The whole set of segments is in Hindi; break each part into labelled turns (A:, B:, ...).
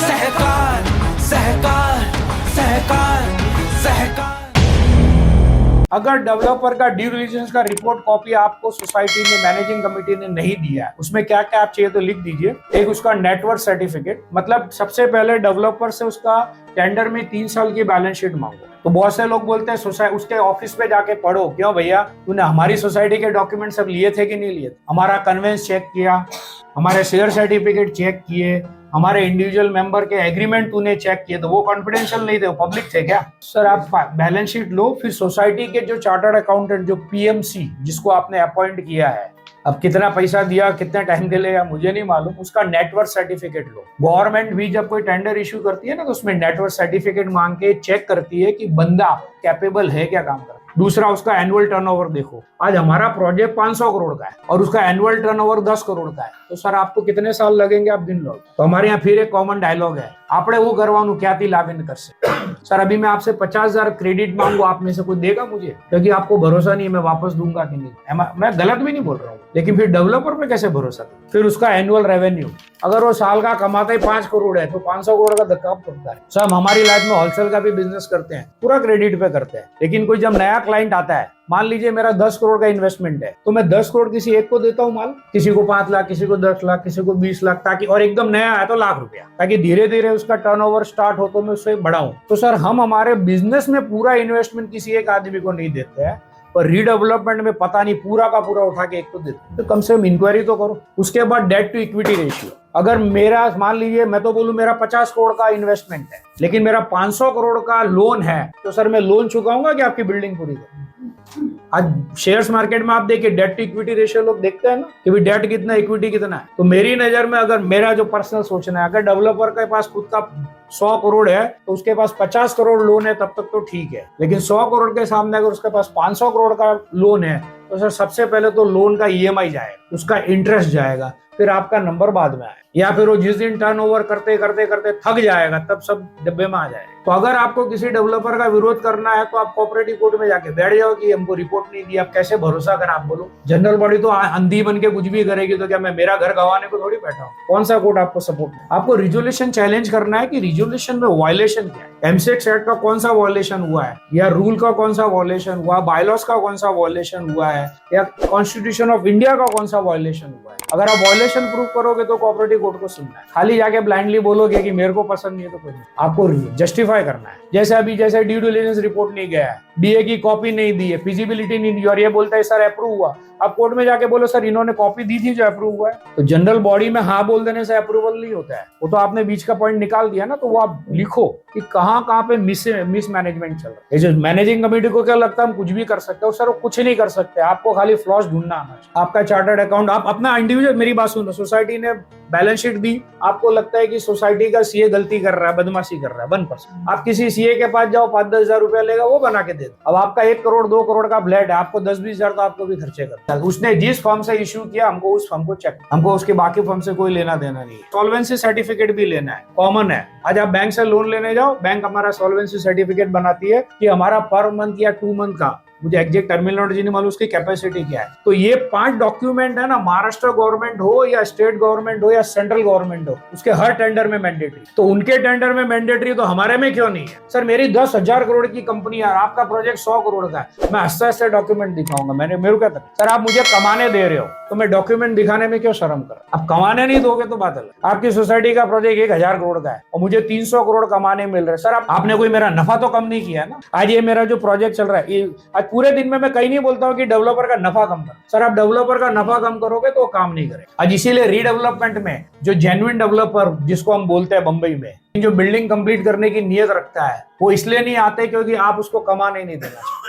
A: सहकार सहकार सहकार सहकार। अगर डेवलपर का ड्यू डिलिजेंस का रिपोर्ट कॉपी आपको सोसाइटी ने मैनेजिंग कमेटी ने नहीं दिया है, उसमें क्या क्या आप चाहिए तो लिख दीजिए। एक उसका नेटवर्क सर्टिफिकेट, मतलब सबसे पहले डेवलपर से उसका टेंडर में 3 साल की बैलेंस शीट मांगो। तो बहुत से लोग बोलते हैं उसके ऑफिस पे जाके पढ़ो। क्यों भैया, तूने हमारी सोसाइटी के डॉक्यूमेंट सब लिए थे कि नहीं लिए थे? हमारा कन्वेंस चेक किया, हमारे शेयर सर्टिफिकेट चेक किए, हमारे इंडिविजुअल मेंबर के एग्रीमेंट तूने चेक किए, तो वो कॉन्फिडेंशियल नहीं थे, वो पब्लिक थे क्या? सर आप बैलेंस शीट लो, फिर सोसाइटी के जो चार्टर्ड अकाउंटेंट जो पीएमसी जिसको आपने अपॉइंट किया है, अब कितना पैसा दिया, कितने टाइम के लिए मुझे नहीं मालूम, उसका नेटवर्क सर्टिफिकेट लो। गवर्नमेंट भी जब कोई टेंडर इश्यू करती है ना, तो उसमें नेटवर्क सर्टिफिकेट मांग के चेक करती है कि बंदा कैपेबल है क्या काम करना। दूसरा, उसका एनुअल टर्नओवर देखो। आज हमारा प्रोजेक्ट 500 करोड़ का है और उसका एनुअल टर्नओवर 10 करोड़ का है, तो सर आपको कितने साल लगेंगे, आप गिन लो। तो हमारे यहाँ फिर एक कॉमन डायलॉग है, आपने वो करवानू क्या थी लाविन कर से। सर अभी मैं आपसे 50,000 क्रेडिट मांगू, आप में से कोई देगा मुझे? क्योंकि आपको भरोसा नहीं है मैं वापस दूंगा कि नहीं। मैं गलत भी नहीं बोल रहा हूँ, लेकिन फिर डेवलपर पे कैसे भरोसा करें? फिर उसका एनुअल रेवेन्यू, अगर वो साल का कमाता ही 5 करोड़ है तो 500 करोड़ का धक्का पड़ता है। सर हम हमारी लाइफ में होलसेल का भी बिजनेस करते हैं, पूरा क्रेडिट पे करते हैं, लेकिन कोई जब नया क्लाइंट आता है, मान लीजिए मेरा 10 करोड़ का इन्वेस्टमेंट है, तो मैं 10 करोड़ किसी एक को देता हूँ माल, किसी को 5 लाख, किसी को 10 लाख, किसी को 20 लाख, ताकि, और एकदम नया है तो लाख रुपया, ताकि धीरे धीरे उसका टर्नओवर स्टार्ट हो तो मैं उससे बढ़ाऊं। तो सर हम हमारे बिजनेस में पूरा इन्वेस्टमेंट किसी एक आदमी को नहीं देते हैं, पर रीडेवलपमेंट में पता नहीं पूरा का पूरा उठा के एक को देते, तो कम से कम इंक्वायरी तो करो। उसके बाद डेट टू इक्विटी रेशियो, अगर मेरा मान लीजिए मैं तो बोलूं मेरा 50 करोड़ का इन्वेस्टमेंट है, लेकिन मेरा 500 करोड़ का लोन है, तो सर मैं लोन चुकाऊंगा कि आपकी बिल्डिंग पूरी करूं? आज शेयर्स मार्केट में आप देखिए डेट टू इक्विटी रेशियो लोग देखते हैं ना कि भाई डेट कितना, इक्विटी कितना है। तो मेरी नजर में, अगर मेरा जो पर्सनल सोचना है, अगर डेवलपर के पास खुद का 100 करोड़ है तो उसके पास 50 करोड़ लोन है, तब तक तो ठीक है। लेकिन 100 करोड़ के सामने अगर उसके पास 500 करोड़ का लोन है, तो सर सबसे पहले तो लोन का ईएमआई जाएगा, उसका इंटरेस्ट जाएगा, फिर आपका नंबर बाद में आए, या फिर वो जिस दिन टर्नओवर करते करते करते थक जाएगा तब सब डब्बे में आ जाएगा। तो अगर आपको किसी डेवलपर का विरोध करना है तो आप कोऑपरेटिव कोर्ट में जाके बैठ जाओ कि हमको रिपोर्ट नहीं दी, आप कैसे भरोसा करें? आप बोलो जनरल बॉडी तो अंधी बन के कुछ भी करेगी, तो क्या मैं मेरा घर गंवाने को थोड़ी बैठा हूँ? कौन सा कोर्ट आपको सपोर्ट? आपको रिजोल्यूशन चैलेंज करना है कि रिजोल्यूशन में वायलेशन क्या है, एमसेक्स एक्ट का कौन सा वायलेशन हुआ है, या रूल का कौन सा वायलेशन हुआ, बायलॉस का कौन सा वायलेशन हुआ है, या कॉन्स्टिट्यूशन ऑफ इंडिया का कौन सा वायलेशन हुआ है। अगर आप वायलेशन प्रूव करोगे तो कोऑपरेटिव कोर्ट को सुनना है। खाली जाके ब्लाइंडली बोलोगे कि मेरे को पसंद नहीं है तो कोई नहीं, आपको जस्टिफाई करना है। जैसे ड्यू डिलिजेंस रिपोर्ट नहीं गया है, डीए की कॉपी नहीं दी है, फिजिबिलिटी नहीं दी, और ये बोलता है सर अप्रूव हुआ, आप कोर्ट में जाके बोलो सर इन्होंने कॉपी दी थी जो अप्रूव हुआ है। तो जनरल बॉडी में हाँ बोल देने से अप्रूवल नहीं होता है, वो तो आपने बीच का पॉइंट निकाल दिया ना, तो वो आप लिखो कि कहाँ पे मिस मैनेजमेंट चल रहा है। जो मैनेजिंग कमेटी को क्या लगता है हम कुछ भी कर सकते हैं, सर वो कुछ नहीं कर सकते, आपको खाली फ्लॉस ढूंढना आना चाहिए। आपका चार्टर्ड अकाउंट, आप अपना इंडिविजुअल, मेरी बात सुनो, सोसाइटी ने बैलेंस शीट दी, आपको लगता है कि सोसाइटी का सीए गलती कर रहा है, बदमाशी कर रहा है, 1%, आप किसी सीए के पास जाओ, 5-10 हजार रुपया लेगा, वो बना के दे दो। अब आपका 1 करोड़ 2 करोड़ का ब्लेड है, आपको 10-20 हजार तो आपको भी खर्चे करता है। उसने जिस फर्म से इश्यू किया, हमको उस फर्म को चेक, हमको उसके बाकी फर्म से कोई लेना देना नहीं है। सॉल्वेंसी सर्टिफिकेट भी लेना है, कॉमन है। आज आप बैंक से लोन लेने जाओ, बैंक हमारा सॉल्वेंसी सर्टिफिकेट बनाती है कि हमारा पर मंथ या 2 मंथ का, मुझे एग्जैक्ट टर्मिनोलॉजी नहीं मालूम उसकी कैपेसिटी क्या है। तो ये 5 डॉक्यूमेंट है ना, महाराष्ट्र गवर्नमेंट हो या स्टेट गवर्नमेंट हो या सेंट्रल गवर्नमेंट हो, उसके हर टेंडर में मैंडेटरी। तो उनके टेंडर में मैंडेटरी, तो हमारे में क्यों नहीं है? सर मेरी 10,000 करोड़ की कंपनी है, आपका प्रोजेक्ट 100 करोड़ का है, मैं हस्ते डॉक्यूमेंट दिखाऊंगा, मेरे क्या तक? सर आप मुझे कमाने दे रहे हो तो मैं डॉक्यूमेंट दिखाने में क्यों शर्म कर? आप कमाने नहीं दोगे तो बात अलग। आपकी सोसाइटी का प्रोजेक्ट 1,000 करोड़ का है और मुझे 300 करोड़ कमाने मिल रहे हैं, सर आपने कोई मेरा नफा तो कम नहीं किया ना। आज ये मेरा जो प्रोजेक्ट चल रहा है, आज पूरे दिन में मैं कहीं नहीं बोलता हूँ कि डेवलपर का नफा कम कर। सर आप डेवलपर का नफा कम करोगे तो काम नहीं करे। आज इसीलिए रीडेवलपमेंट में जो जेन्युइन डेवलपर जिसको हम बोलते हैं बंबई में, जो बिल्डिंग कंप्लीट करने की नियत रखता है, वो इसलिए नहीं आते क्योंकि आप उसको कमाने नहीं देना।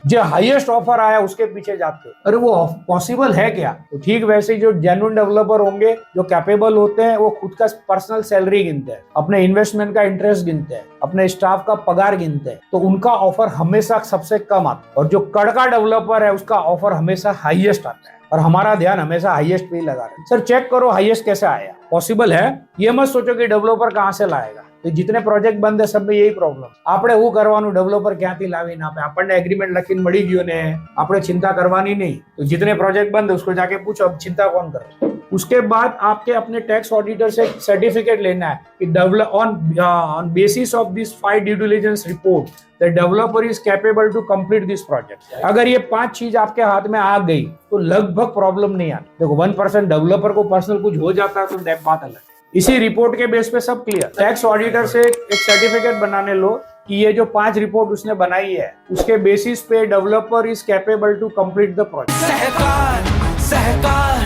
A: जो हाईएस्ट ऑफर आया उसके पीछे जाते हो, अरे वो पॉसिबल है क्या? तो ठीक वैसे ही जो जेन्युइन डेवलपर होंगे, जो कैपेबल होते हैं, वो खुद का पर्सनल सैलरी गिनते हैं, अपने इन्वेस्टमेंट का इंटरेस्ट गिनते हैं, अपने स्टाफ का पगार गिनते हैं, तो उनका ऑफर हमेशा सबसे कम आता है। और जो कड़का डेवलपर है उसका ऑफर हमेशा हाईएस्ट आता है, और हमारा ध्यान हमेशा हाईएस्ट पे ही लगा रहे। सर चेक करो हाईएस्ट कैसे आया, पॉसिबल है। ये मत सोचो कि डेवलपर कहां से लाएगा, તો जितने પ્રોજેક્ટ બંધ है सब में यही प्रॉब्लम. આપણે શું કરવાનું, ડેવલપર ક્યાંથી લાવીને આપે, આપણને એગ્રીમેન્ટ લખીને મળી ગયો ને આપણે चिंता करवानी नहीं. तो जितने प्रोजेक्ट बंद है उसको जाके पूछो, अब चिंता कौन करे. उसके बाद आपके अपने टैक्स ऑडिटर से सर्टिफिकेट लेना है कि develop on basis of this 5 due diligence report the developer is capable to complete this project. अगर ये 5 चीज आपके हाथ में आ गई तो लगभग प्रॉब्लम नहीं आती. देखो 1% डेवलपर को पर्सनल कुछ हो जाता है तो बात अलग. इसी रिपोर्ट के बेस पे सब क्लियर. टैक्स ऑडिटर से एक सर्टिफिकेट बनाने लो कि ये जो 5 रिपोर्ट उसने बनाई है उसके बेसिस पे developer is capable to complete the project. सहकार सहकार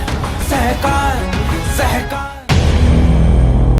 A: सहकार सहकार.